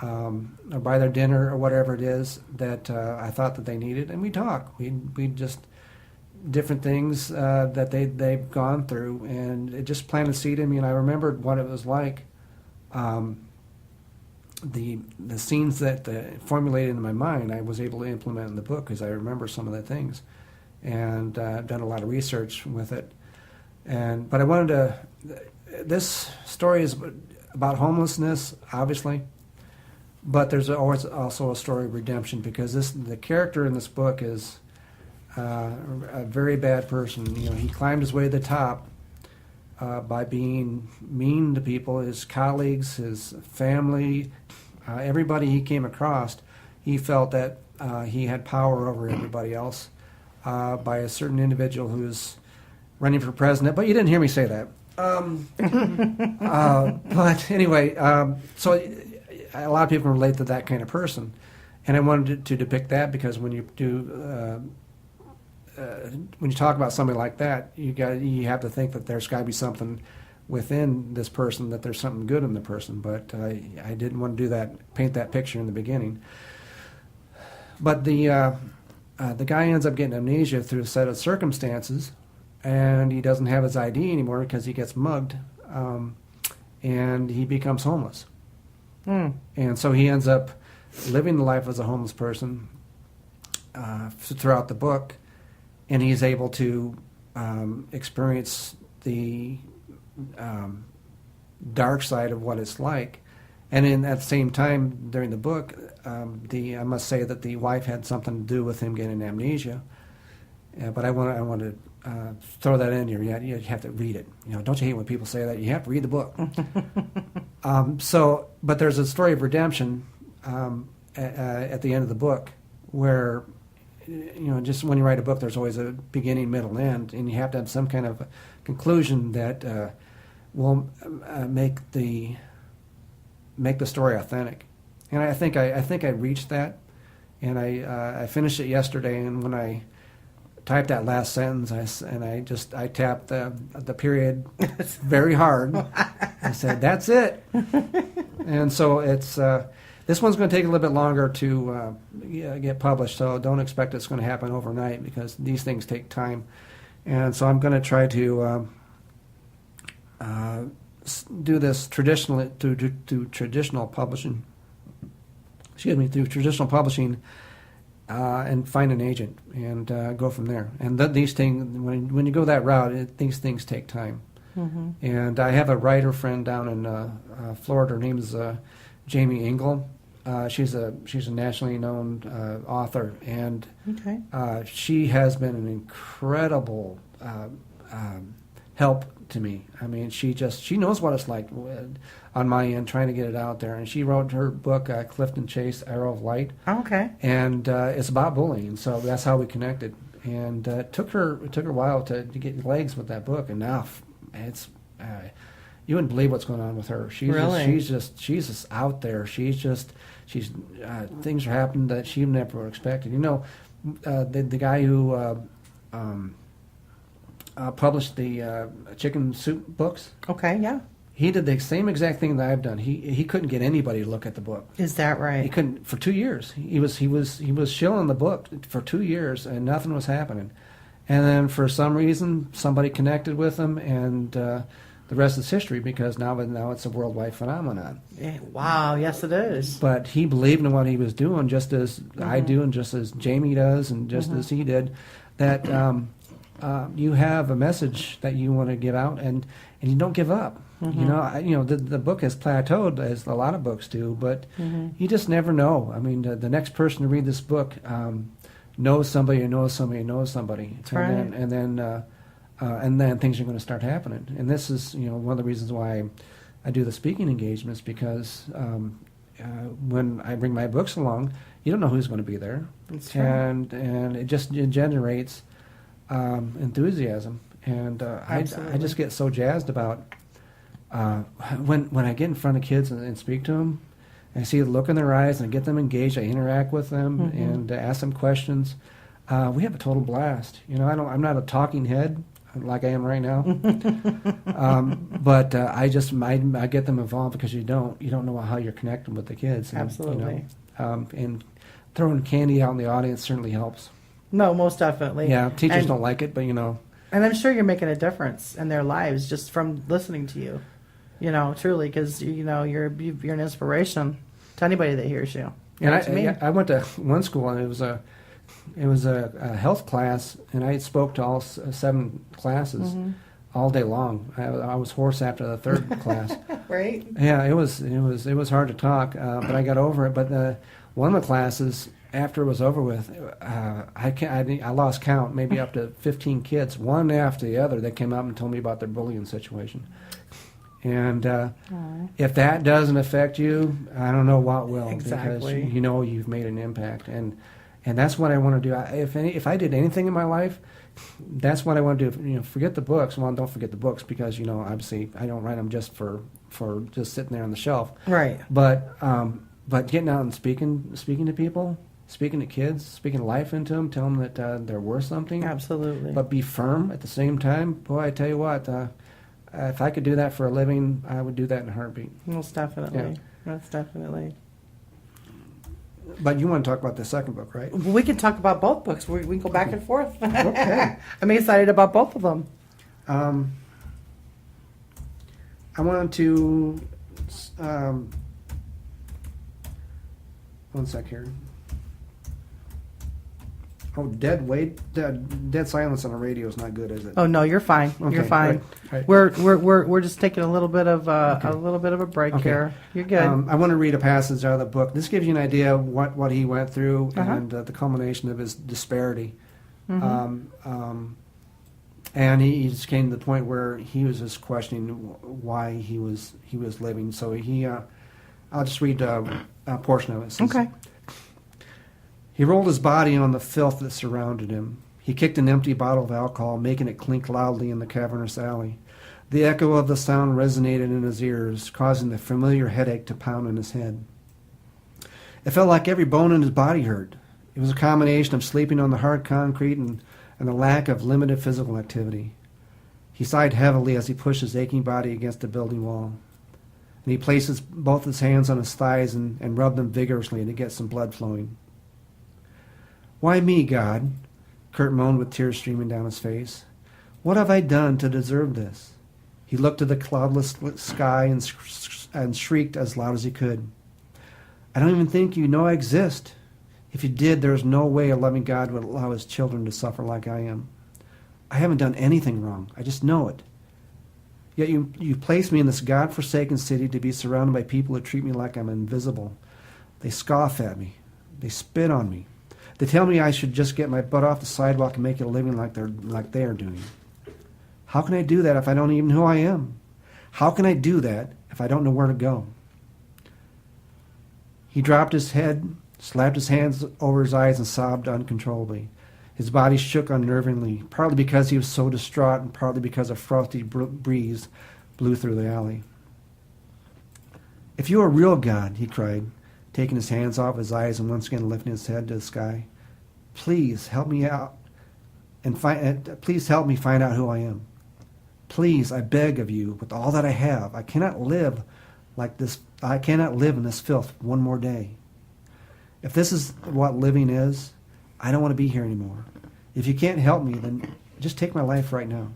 or buy their dinner or whatever it is that I thought that they needed, and we talk. We just different things that they've gone through, and it just planted a seed in me. And I remembered what it was like. The scenes that formulated in my mind, I was able to implement in the book because I remember some of the things, and I've done a lot of research with it. But I wanted to. This story is about homelessness, obviously, but there's always also a story of redemption because the character in this book is a very bad person. He climbed his way to the top by being mean to people, his colleagues, his family, everybody he came across. He felt that he had power over everybody else by a certain individual who's running for president, but you didn't hear me say that. But anyway, so a lot of people relate to that kind of person, and I wanted to depict that because when you do, when you talk about somebody like that, you have to think that there's got to be something within this person, that there's something good in the person. But I didn't want to do that, paint that picture in the beginning. But the guy ends up getting amnesia through a set of circumstances. And he doesn't have his ID anymore because he gets mugged, and he becomes homeless. And so he ends up living the life as a homeless person throughout the book, and he's able to experience the dark side of what it's like. And at the same time, during the book, I must say that the wife had something to do with him getting amnesia. But I want to throw that in here. You have to read it. Don't you hate when people say that? You have to read the book. But there's a story of redemption at the end of the book, where just when you write a book, there's always a beginning, middle, end, and you have to have some kind of conclusion that will make the story authentic. And I think I reached that, and I finished it yesterday. And when I typed that last sentence, I tapped the period very hard. I said, "That's it." And so it's This one's going to take a little bit longer to get published, so don't expect it's going to happen overnight because these things take time. And so I'm going to try to do this traditionally through traditional publishing. Through traditional publishing, and find an agent and go from there. And these things, when you go that route, these things take time. Mm-hmm. And I have a writer friend down in Florida. Her name is Jamie Engel. She's a nationally known author, and she has been an incredible help to me. I mean, she knows what it's like on my end trying to get it out there. And she wrote her book, Clifton Chase, Arrow of Light. Okay. And it's about bullying, so that's how we connected. And it took her a while to get legs with that book, and now it's you wouldn't believe what's going on with her. She's just out there. She's things are happening that she never expected. You know, the guy who published the chicken soup books. Okay, yeah. He did the same exact thing that I've done. He couldn't get anybody to look at the book. Is that right? He couldn't for 2 years. He was shilling the book for 2 years, and nothing was happening. And then for some reason, somebody connected with him, and the rest is history because now it's a worldwide phenomenon. Wow, yes it is. But he believed in what he was doing, just as I do, and just as Jamie does, and just as he did. That you have a message that you want to give out, and you don't give up. Mm-hmm. The book has plateaued as a lot of books do, but you just never know. I mean, the next person to read this book knows somebody who knows somebody who knows somebody. That's right. And then things are going to start happening. And this is one of the reasons why I do the speaking engagements, because when I bring my books along, you don't know who's going to be there. That's right. And it generates enthusiasm. And I just get so jazzed about when I get in front of kids and speak to them. I see the look in their eyes, and I get them engaged. I interact with them and ask them questions. We have a total blast. I'm not a talking head like I am right now, but I get them involved because you don't know how you're connecting with the kids. And, Absolutely. And throwing candy out in the audience certainly helps. No, most definitely. Yeah, teachers don't like it, but And I'm sure you're making a difference in their lives just from listening to you. Truly, because you're an inspiration to anybody that hears you. And I went to one school, and it was a health class, and I spoke to all 7 classes all day long. I was hoarse after the 3rd class. Right? Yeah, it was hard to talk, but I got over it. But one of the classes, after it was over with, I lost count, maybe up to 15 kids, one after the other, that came up and told me about their bullying situation. And if that doesn't affect you, I don't know what will. Exactly. Because you've made an impact, and that's what I want to do. If I did anything in my life, that's what I want to do. Forget the books. Well, don't forget the books, because obviously I don't write them just for just sitting there on the shelf. Right. But getting out and speaking to people, speaking to kids, speaking life into them, tell them that they're worth something. Absolutely. But be firm at the same time. Boy, I tell you what. If I could do that for a living, I would do that in a heartbeat. Most definitely. Yeah. Most definitely. But you want to talk about the second book, right? We can talk about both books. We can go back and forth. Okay. I'm excited about both of them. I wanted to... one sec here. Oh, dead silence on the radio is not good, is it? Oh no, you're fine. Okay, You're fine. right. We're just taking a little bit of a break Okay. here. You're good. I want to read a passage out of the book. This gives you an idea of what he went through and the culmination of his disparity. And he just came to the point where he was just questioning why he was living. So I'll just read a portion of it. It says, Okay. He rolled his body on the filth that surrounded him. He kicked an empty bottle of alcohol, making it clink loudly in the cavernous alley. The echo of the sound resonated in his ears, causing the familiar headache to pound in his head. It felt like every bone in his body hurt. It was a combination of sleeping on the hard concrete and the lack of limited physical activity. He sighed heavily as he pushed his aching body against the building wall. And he places both his hands on his thighs and rubbed them vigorously to get some blood flowing. "Why me, God?" Kurt moaned with tears streaming down his face. "What have I done to deserve this?" He looked to the cloudless sky and shrieked as loud as he could. "I don't even think you know I exist. If you did, there is no way a loving God would allow his children to suffer like I am. I haven't done anything wrong. I just know it. Yet you place me in this God-forsaken city to be surrounded by people who treat me like I'm invisible. They scoff at me. They spit on me. They tell me I should just get my butt off the sidewalk and make a living like they are doing. How can I do that if I don't even know who I am? How can I do that if I don't know where to go?" He dropped his head, slapped his hands over his eyes, and sobbed uncontrollably. His body shook unnervingly, partly because he was so distraught and partly because a frosty breeze blew through the alley. "If you are real, God," he cried, taking his hands off his eyes and once again lifting his head to the sky, "please help me out please help me find out who I am. Please, I beg of you, with all that I have, I cannot live like this. I cannot live in this filth one more day. If this is what living is, I don't want to be here anymore. If you can't help me, then just take my life right now."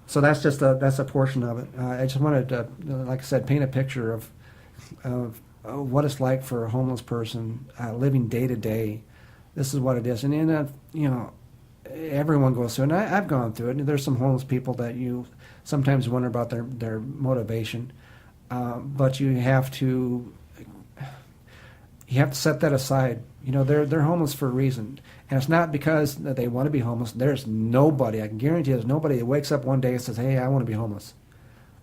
So that's just that's a portion of it. I just wanted to, like I said, paint a picture of what it's like for a homeless person living day to day. This is what it is, and you know, everyone goes through it, and I've gone through it. And there's some homeless people that you sometimes wonder about their motivation, but you have to set that aside. You know, they're homeless for a reason, and it's not because they want to be homeless. There's nobody, I can guarantee there's nobody that wakes up one day and says, "Hey, I want to be homeless."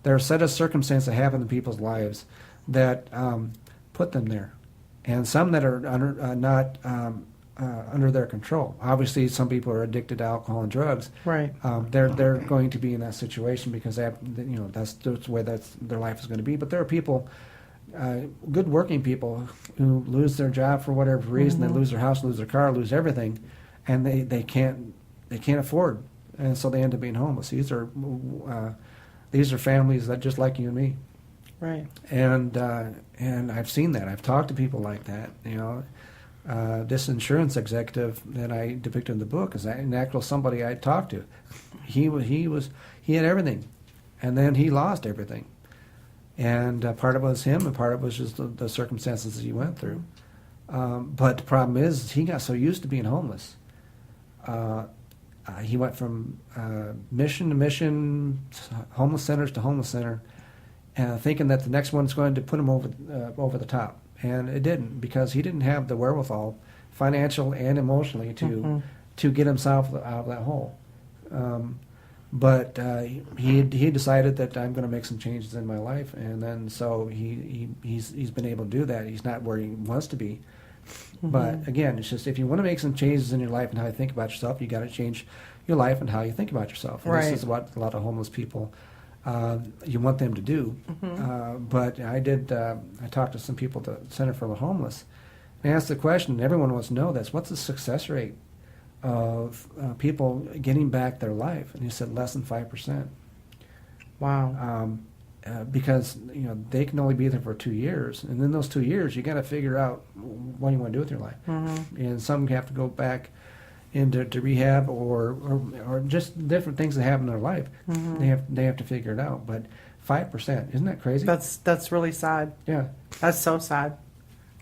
There are a set of circumstances that happen in people's lives that put them there, and some that are not under their control. Obviously, some people are addicted to alcohol and drugs. Right. They're going to be in that situation because that's the way their life is going to be. But there are people, good working people, who lose their job for whatever reason. They lose their house, lose their car, lose everything, and they can't afford, and so they end up being homeless. These are families that just like you and me. Right. And I've seen that. I've talked to people like that. You know. This insurance executive that I depicted in the book is an actual somebody I talked to. He had everything, and then he lost everything, and part of it was him, and part of it was just the circumstances that he went through. But the problem is, he got so used to being homeless. He went from mission to mission, homeless centers to homeless center, thinking that the next one's going to put him over the top. And it didn't, because he didn't have the wherewithal, financial and emotionally, to get himself out of that hole. But he decided that I'm going to make some changes in my life, and then so he's been able to do that. He's not where he wants to be, but again, it's just if you want to make some changes in your life and how you think about yourself, you got to change your life and how you think about yourself. And Right. This is what a lot of homeless people. You want them to do, but I talked to some people at the Center for the Homeless, and asked the question, everyone wants to know this, what's the success rate of people getting back their life? And he said less than 5%. Wow. Because they can only be there for 2 years, and in those 2 years you got to figure out what you want to do with your life. And some have to go back into rehab or just different things that happen in their life. They have to figure it out. But 5%, isn't that crazy? That's really sad. Yeah. That's so sad.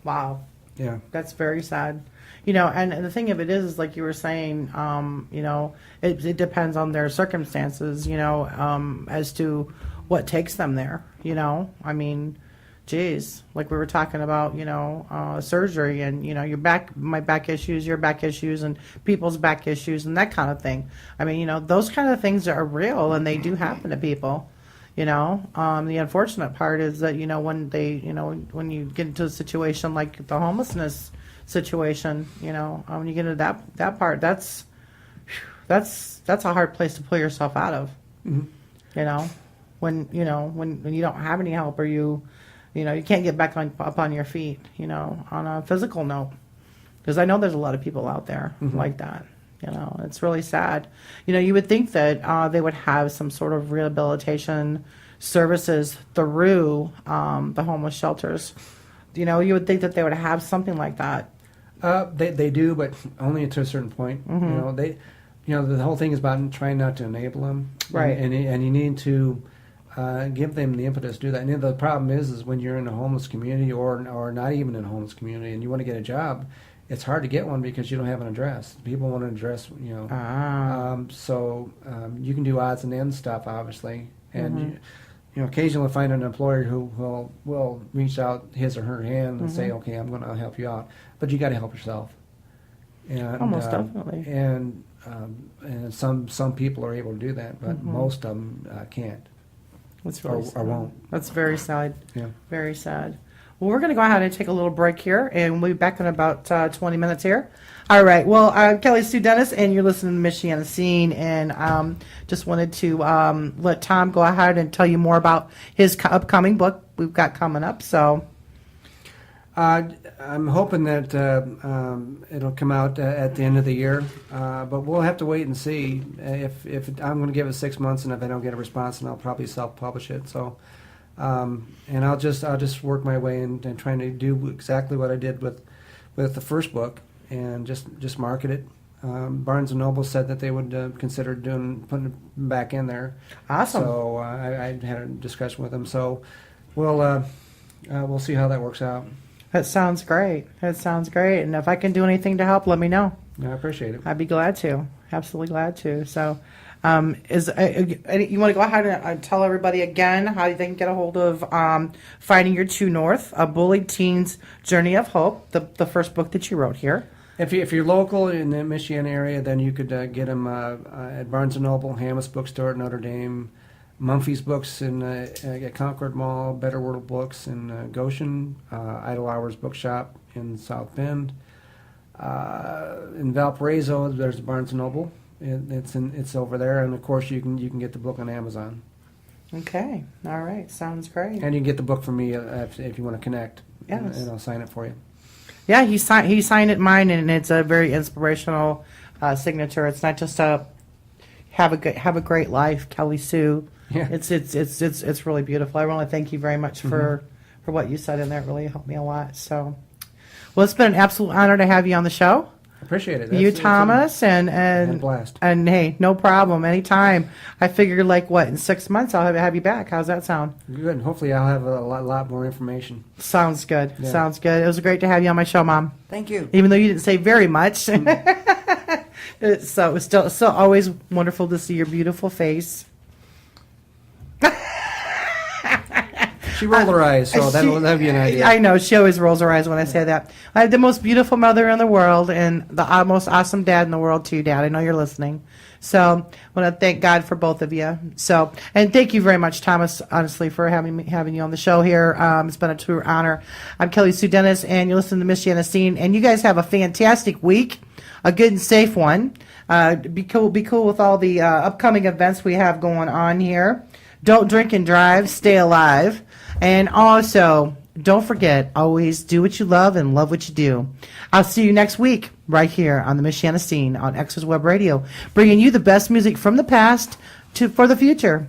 Wow. Yeah. That's very sad. And the thing of it is like you were saying, it depends on their circumstances, as to what takes them there, I mean, geez, like we were talking about, surgery and, my back issues, your back issues, and people's back issues and that kind of thing. I mean, those kind of things are real and they do happen to people, the unfortunate part is that, when they, when you get into a situation like the homelessness situation, when you get into that part, that's a hard place to pull yourself out of, when you don't have any help or you can't get back up on your feet, on a physical note. Because I know there's a lot of people out there like that. It's really sad. You would think that they would have some sort of rehabilitation services through the homeless shelters. You know, you would think that they would have something like that. They do, but only to a certain point. Mm-hmm. The whole thing is about trying not to enable them, Right. And you need to give them the impetus to do that. And the problem is when you're in a homeless community or not even in a homeless community, and you want to get a job, it's hard to get one because you don't have an address. People want an address, so you can do odds and ends stuff, obviously, and you occasionally find an employer who will reach out his or her hand and say, okay, I'm going to help you out, but you got to help yourself. And, Most definitely. And some people are able to do that, but most of them can't. That's really or sad. won't. That's very sad. Yeah. Very sad. Well, we're going to go ahead and take a little break here, and we'll be back in about 20 minutes here. All right. Well, I'm Kelly Sue Dennis, and you're listening to Michiana Scene, and just wanted to let Tom go ahead and tell you more about his upcoming book we've got coming up. So, I'm hoping that it'll come out at the end of the year, but we'll have to wait and see. If I'm going to give it 6 months, and if I don't get a response, then I'll probably self-publish it. So, and I'll just work my way and trying to do exactly what I did with the first book, and just market it. Barnes and Noble said that they would consider putting it back in there. Awesome. So I had a discussion with them. So we'll see how that works out. that sounds great. That sounds great. And if I can do anything to help, let me know. I appreciate it. I'd be glad to. Absolutely glad to. So, you want to go ahead and tell everybody again how they can get a hold of Finding Your True North, A Bullied Teen's Journey of Hope, the first book that you wrote here. If you're local in the Michiana area, then you could get them at Barnes & Noble, Hammis Bookstore at Notre Dame, Mumphy's Books at Concord Mall, Better World Books in Goshen, Idle Hours Bookshop in South Bend. In Valparaiso, there's Barnes & Noble. It's over there, and of course you can get the book on Amazon. Okay. All right. Sounds great. And you can get the book from me if you want to connect. Yes. And I'll sign it for you. Yeah, he signed it mine, and it's a very inspirational signature. It's not just a have a great life, Kelly Sue. Yeah. It's really beautiful. I want to thank you very much for what you said in there. It really helped me a lot. So, well, it's been an absolute honor to have you on the show. Appreciate it. You, Thomas, and had a blast. And hey, no problem. Anytime. I figured in 6 months I'll have you back. How's that sound? Good. Hopefully I'll have a lot more information. Sounds good. Yeah. Sounds good. It was great to have you on my show, Mom. Thank you. Even though you didn't say very much. So it was still always wonderful to see your beautiful face. She rolled her eyes, so that'll give you an idea. I know. She always rolls her eyes when I say that. I have the most beautiful mother in the world and the most awesome dad in the world, too, Dad. I know you're listening. So I want to thank God for both of you. So, and thank you very much, Thomas, honestly, for having you on the show here. It's been a true honor. I'm Kelly Sue Dennis, and you listen to Michiana Scene. And you guys have a fantastic week, a good and safe one. Be cool with all the upcoming events we have going on here. Don't drink and drive. Stay alive. And also, don't forget, always do what you love and love what you do. I'll see you next week right here on the Michiana Scene on XERS Web Radio, bringing you the best music from the past for the future.